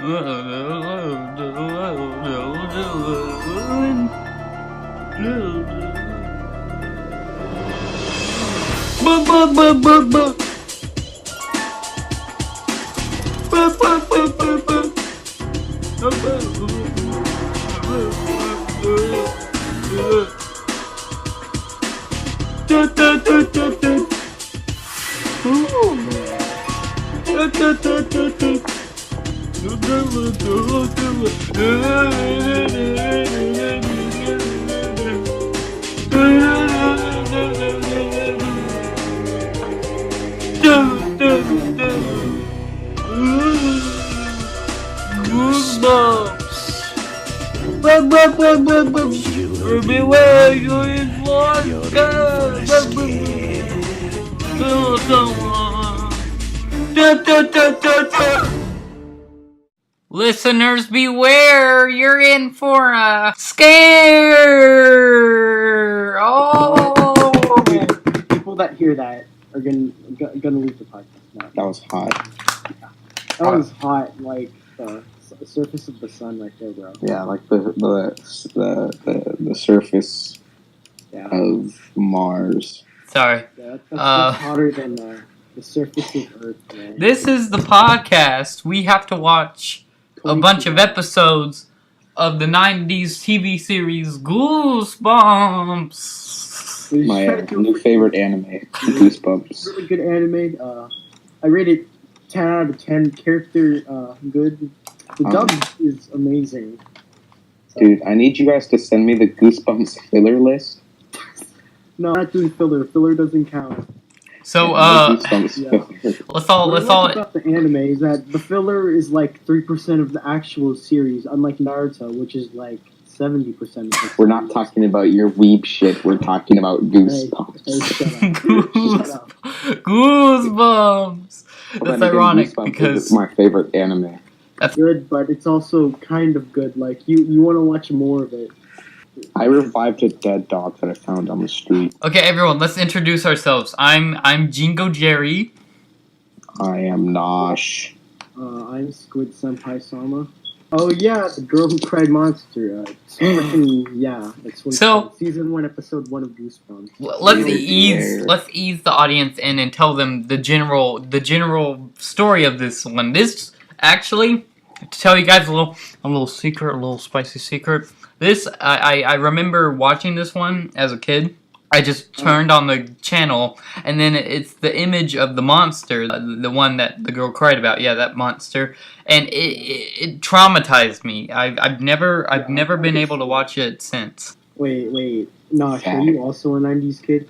Beware, you're in Listeners, beware! You're in for a scare! Oh! People that hear that are gonna leave the podcast now. That was hot. That was hot, like the surface of the sun right there, bro. Yeah, like the surface of Mars. Sorry. Yeah, that's hotter than the surface of Earth, man. This is the podcast. We have to watch a bunch of episodes of the 90s TV series Goosebumps. My new favorite anime, Goosebumps. Really good anime. I rate it 10 out of 10. Character good. The dub is amazing. So. Dude, I need you guys to send me the Goosebumps filler list. No, I'm not doing filler. Filler doesn't count. So, let's all about the anime is that the filler is like 3% of the actual series, unlike Naruto, which is like 70%. We're not talking about your weeb shit. We're talking about Goosebumps. Hey, shut up. Goosebumps. That's ironic Goosebumps because it's my favorite anime. That's good, but it's also kind of good. Like you want to watch more of it. I revived a dead dog that I found on the street. Okay, everyone, let's introduce ourselves. I'm Jingo Jerry. I am Nosh. I'm SquidSempaiSama. Oh yeah, the girl who cried monster. That's what So season 1, episode 1 of Goosebumps. Let's ease the audience in and tell them the general story of this one. This actually, to tell you guys a little secret, a little spicy secret. This, I remember watching this one as a kid. I just turned on the channel, and then it's the image of the monster, the one that the girl cried about. Yeah, that monster, and it traumatized me. I've never been able to watch it since. Wait, Nosh, are you also a 90s kid?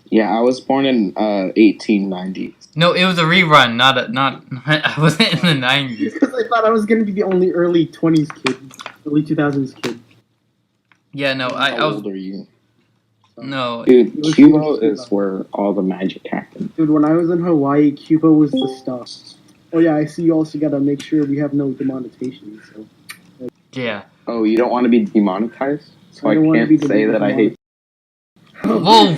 Yeah, I was born in 1890. No, it was a rerun, not. I wasn't in the 90s. Because I thought I was gonna be the only early 20s kid, early 2000s kid. Yeah, no, I was. How old are you? No. Dude, Cuba is where all the magic happened. Dude, when I was in Hawaii, Cuba was the stuff. Oh yeah, I see you also gotta make sure we have no demonetization, so. Yeah. Oh, you don't want to be demonetized? So I can't say that I hate... Whoa,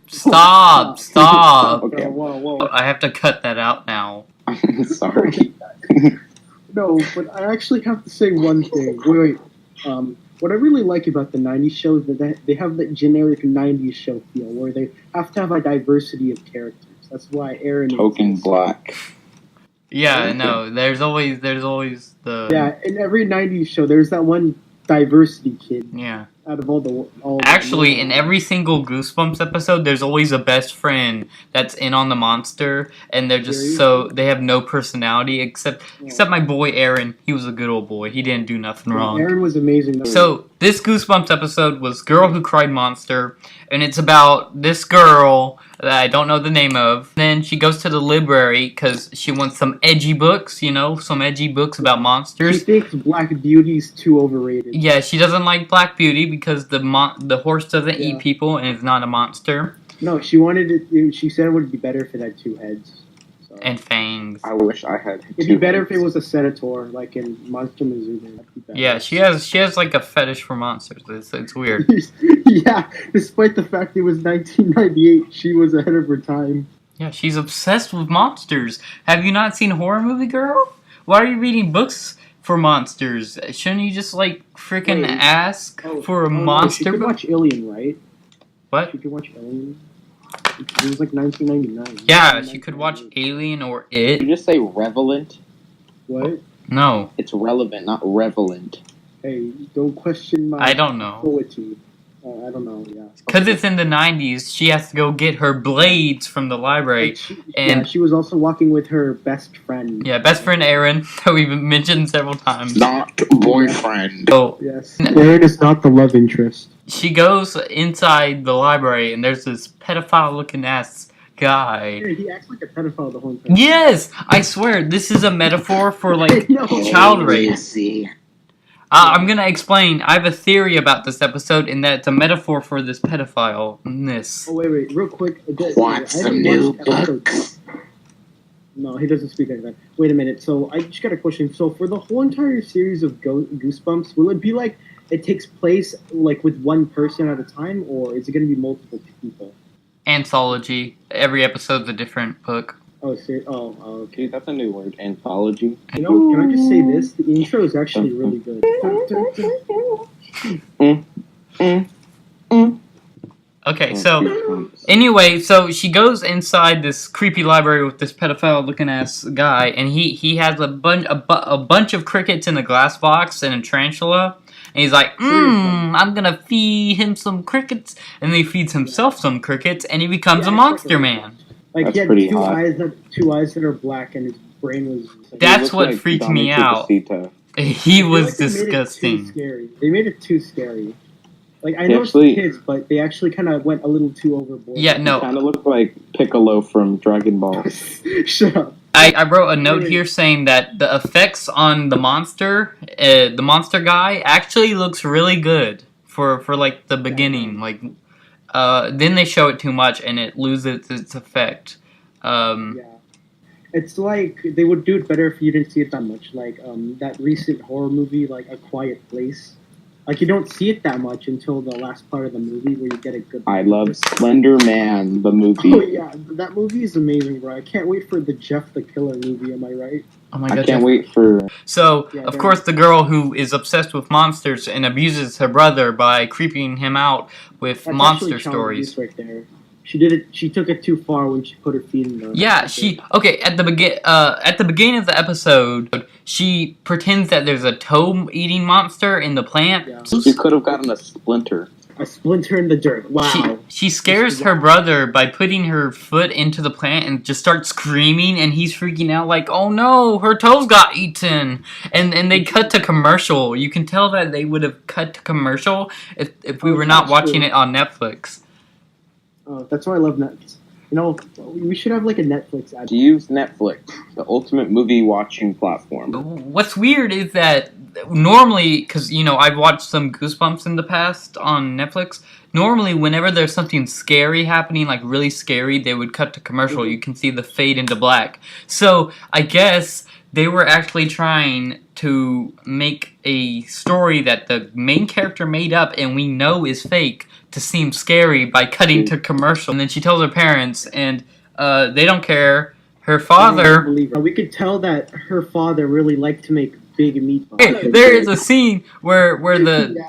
stop! Stop! Okay. Whoa. I have to cut that out now. I'm sorry. No, but I actually have to say one thing. Wait. What I really like about the 90s shows is that they have that generic 90s show feel, where they have to have a diversity of characters. That's why Aaron Token black. Yeah, no, there's always the... Yeah, in every 90s show, there's that one diversity kid. Yeah. Out of all Actually, in every single Goosebumps episode, there's always a best friend that's in on the monster, and they're just they have no personality except my boy Aaron. He was a good old boy. He didn't do nothing wrong. Aaron was amazing. So this Goosebumps episode was Girl Who Cried Monster, and it's about this girl that I don't know the name of. Then she goes to the library because she wants some edgy books, some edgy books about monsters. She thinks Black Beauty's too overrated. Yeah, she doesn't like Black Beauty because the horse doesn't eat people and is not a monster. No, she wanted it. She said it would be better if it had 2 heads. So. And fangs. I wish I had. It'd be better if it was a senator, like in Monster Missouri. Yeah, she has like a fetish for monsters. It's weird. Yeah, despite the fact it was 1998, she was ahead of her time. Yeah, she's obsessed with monsters. Have you not seen Horror Movie Girl? Why are you reading books for monsters? Shouldn't you just like freaking Wait. ask for a No, she monster could book? watch Alien, right? What? She could watch Alien. It was like 1999. Yeah, she could watch Alien or It. Did you just say relevant? What? No, It's relevant, not relevant. Hey, don't question my I don't know. poetry. I don't know, yeah. Because it's in the 90s, she has to go get her blades from the library. Yeah, she was also walking with her best friend. Yeah, best friend Aaron, that we've mentioned several times. Not boyfriend. So, Yes. Aaron is not the love interest. she goes inside the library, and there's this pedophile-looking ass guy. He acts like a pedophile the whole time. Yes! I swear, this is a metaphor for, like, No. child rape. See. I'm gonna explain. I have a theory about this episode, and that it's a metaphor for this pedophile-ness. Oh, wait, real quick. What's I the haven't new watched episode- book? No, he doesn't speak like that. Wait a minute. So I just got a question. So for the whole entire series of Goosebumps, will it be like it takes place like with one person at a time, or is it going to be multiple people? Anthology. Every episode's a different book. Oh, okay. Dude, that's a new word. Anthology. You know, can I just say this? The intro is actually really good. Okay, so anyway, so she goes inside this creepy library with this pedophile-looking ass guy, and he has a bunch of crickets in a glass box and a tarantula, and he's like, I'm gonna feed him some crickets, and then he feeds himself some crickets, and he becomes a monster man. Like That's he had pretty two hot. eyes that are black, and his brain was. That's what freaked me out. He was disgusting. They made it too scary. Like I They know actually- it's kids, but they actually kind of went a little too overboard. Yeah, no. Kind of looked like Piccolo from Dragon Ball. Shut up. I wrote a note here saying that the effects on the monster guy, actually looks really good for like the beginning. Like, then they show it too much and it loses its effect. Yeah. It's like they would do it better if you didn't see it that much. Like that recent horror movie, like A Quiet Place. Like you don't see it that much until the last part of the movie where you get a good. I love Slender Man, the movie. Oh yeah, that movie is amazing, bro. I can't wait for the Jeff the Killer movie. Am I right? Oh my I god! can't wait for. So, Yeah, of there- course, the girl who is obsessed with monsters and abuses her brother by creeping him out with That's monster actually child stories. abuse right there. She did it. She took it too far when she put her feet in the. Yeah, at the beginning of the episode, she pretends that there's a toe-eating monster in the plant. Yeah. You could have gotten a splinter. A splinter in the dirt. Wow. She scares her brother by putting her foot into the plant and just starts screaming, and he's freaking out like, oh no, her toes got eaten. And they cut to commercial. You can tell that they would have cut to commercial if we were not watching it on Netflix. That's why I love Netflix. You know, we should have like a Netflix ad. To use Netflix, the ultimate movie watching platform. What's weird is that normally, because, you know, I've watched some Goosebumps in the past on Netflix, normally whenever there's something scary happening, like really scary, they would cut to commercial. You can see the fade into black. So, I guess they were actually trying to make a story that the main character made up and we know is fake to seem scary by cutting to commercial. And then she tells her parents, and they don't care. Her father... We could tell that her father really liked to make big meatballs. Hey, there is a scene where the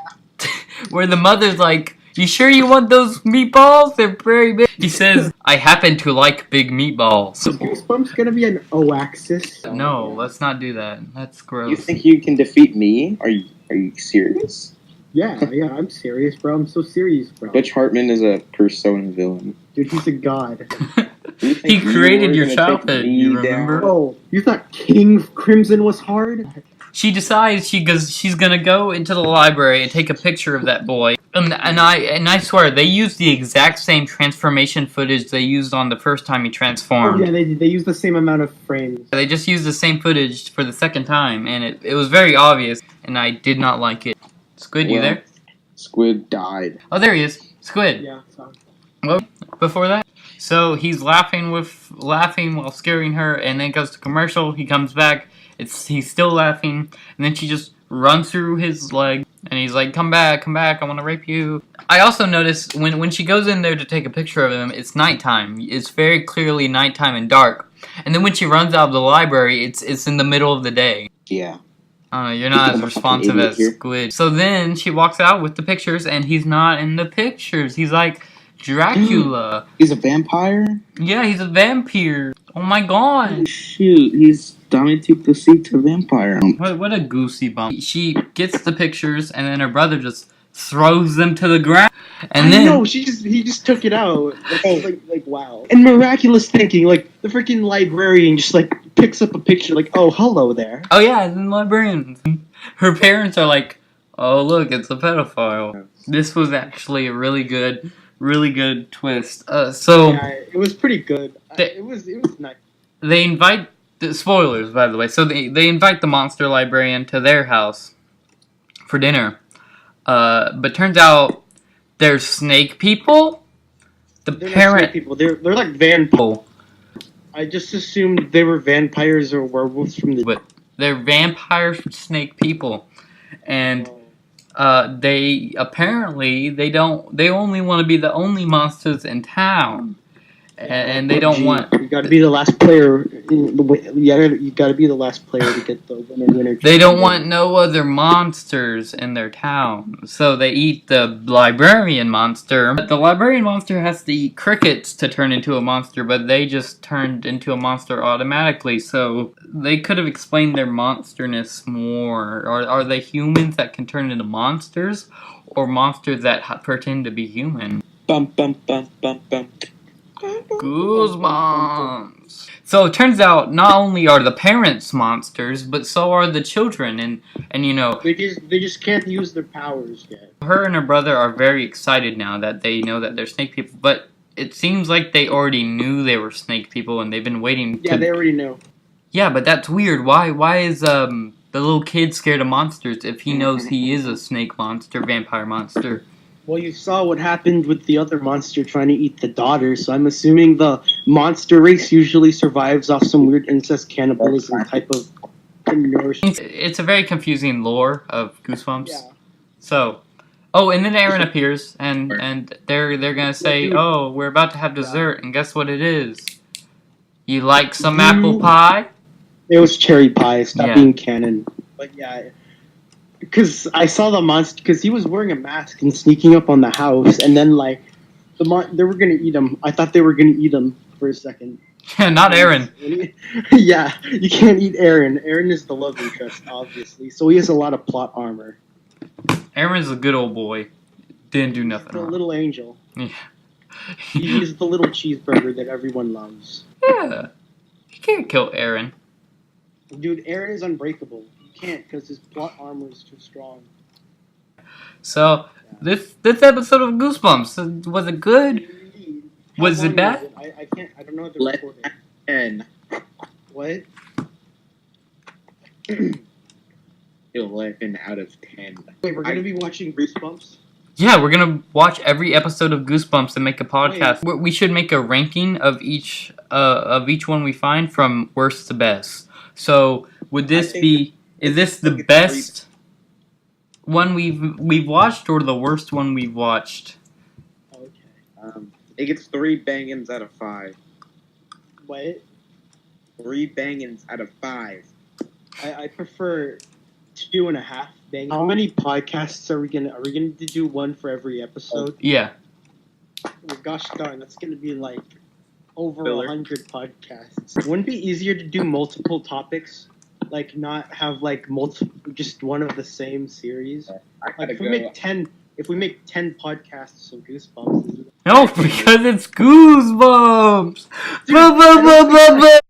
where the mother's like, you sure you want those meatballs? They're very big. He says, I happen to like big meatballs. Is Goosebumps gonna be an O-axis? No, let's not do that. That's gross. You think you can defeat me? Are you serious? Yeah, I'm serious, bro. I'm so serious, bro. Butch Hartman is a Persona villain. Dude, he's a god. You think He you created were your gonna take childhood, me you down? remember? Oh, you thought King Crimson was hard? She decides she's gonna go into the library and take a picture of that boy. And I swear they used the exact same transformation footage they used on the first time he Oh, transformed. yeah, they use the same amount of frames. They just used the same footage for the second time, and it was very obvious, and I did not like it. Squid, you Well, there? Squid died. Oh, there he is. Squid. Yeah, so. Well, before that. So he's laughing while scaring her, and then it goes to commercial. He comes back. He's still laughing, and then she just runs through his leg, and he's like, come back, I want to rape you. I also noticed when she goes in there to take a picture of him, it's nighttime. It's very clearly nighttime and dark. And then when she runs out of the library, it's in the middle of the day. Yeah. You're not as responsive as Here. Squid. So then she walks out with the pictures, and he's not in the pictures. He's like Dracula. He's a vampire? Yeah, he's a vampire. Oh my god. Shoot, he's Dominic the Sea to vampire. What a goosey bump. She gets the pictures, and then her brother just throws them to the ground. And then no, he just took it out. Like wow. And miraculous thinking, like the freaking librarian just like picks up a picture, like, oh, hello there. oh yeah, and then the librarian. Her parents are like, oh look, it's a pedophile. This was actually a really good twist. So Yeah, it was pretty good. It was nice. they invite the spoilers, by the way. So they invite the monster librarian to their house for dinner. But turns out there's snake people. The They're not parent snake people. They're like vampires. I just assumed they were vampires or werewolves from the. but they're vampires with snake people, and they apparently they only want to be the only monsters in town, and they don't want. You got to be the last player. You got to be the last player to get the winner. They don't want no other monsters in their town, so they eat the librarian monster. But the librarian monster has to eat crickets to turn into a monster, but they just turned into a monster automatically, so they could have explained their monsterness more. Are they humans that can turn into monsters, or monsters that pretend to be human? Bum, bum, bum, bum, bum. Goosebumps. So it turns out not only are the parents monsters, but so are the children, and you know They just can't use their powers yet. her and her brother are very excited now that they know that they're snake people, but it seems like they already knew they were snake people and they've been waiting Yeah, they already know. Yeah, but that's weird. Why is the little kid scared of monsters if he knows he is a snake monster, vampire monster? Well, you saw what happened with the other monster trying to eat the daughter, so I'm assuming the monster race usually survives off some weird incest cannibalism type of nourishment. It's a very confusing lore of Goosebumps. Yeah. So, and then Aaron appears, and they're gonna say, oh, we're about to have dessert, and guess what it is? You like some apple pie? It was cherry pie. Stop Yeah. being canon. But yeah, because I saw the monster because he was wearing a mask and sneaking up on the house, and then like they were gonna eat him. I thought they were gonna eat him for a second. Not Aaron. Yeah, you can't eat Aaron. Aaron is the love interest, obviously, so he has a lot of plot armor. Aaron's a good old boy. Didn't do nothing The wrong. little angel. Yeah. He's the little cheeseburger that everyone loves. Yeah. You can't kill Aaron. Dude, Aaron is unbreakable. You can't because his plot armor is too strong. So, this episode of Goosebumps, was it good? Was How it long bad? I can't. I don't know what Let they're recording. 10. What? 11 out of 10. Wait, we're gonna be watching Goosebumps. Yeah, we're gonna watch every episode of Goosebumps and make a podcast. We should make a ranking of each one we find from worst to best. So, would this be? Is this the best one we've watched, or the worst one we've watched? Okay. It gets 3 bangins out of 5. What? 3 bangins out of 5. I prefer 2.5 bang. How many podcasts are we gonna do one for every episode? Yeah. Well, gosh darn, that's gonna be like over Filler. 100 podcasts. Wouldn't it be easier to do multiple topics? Like not have like just one of the same series? Like if we make 10 podcasts of Goosebumps. No, because it's Goosebumps.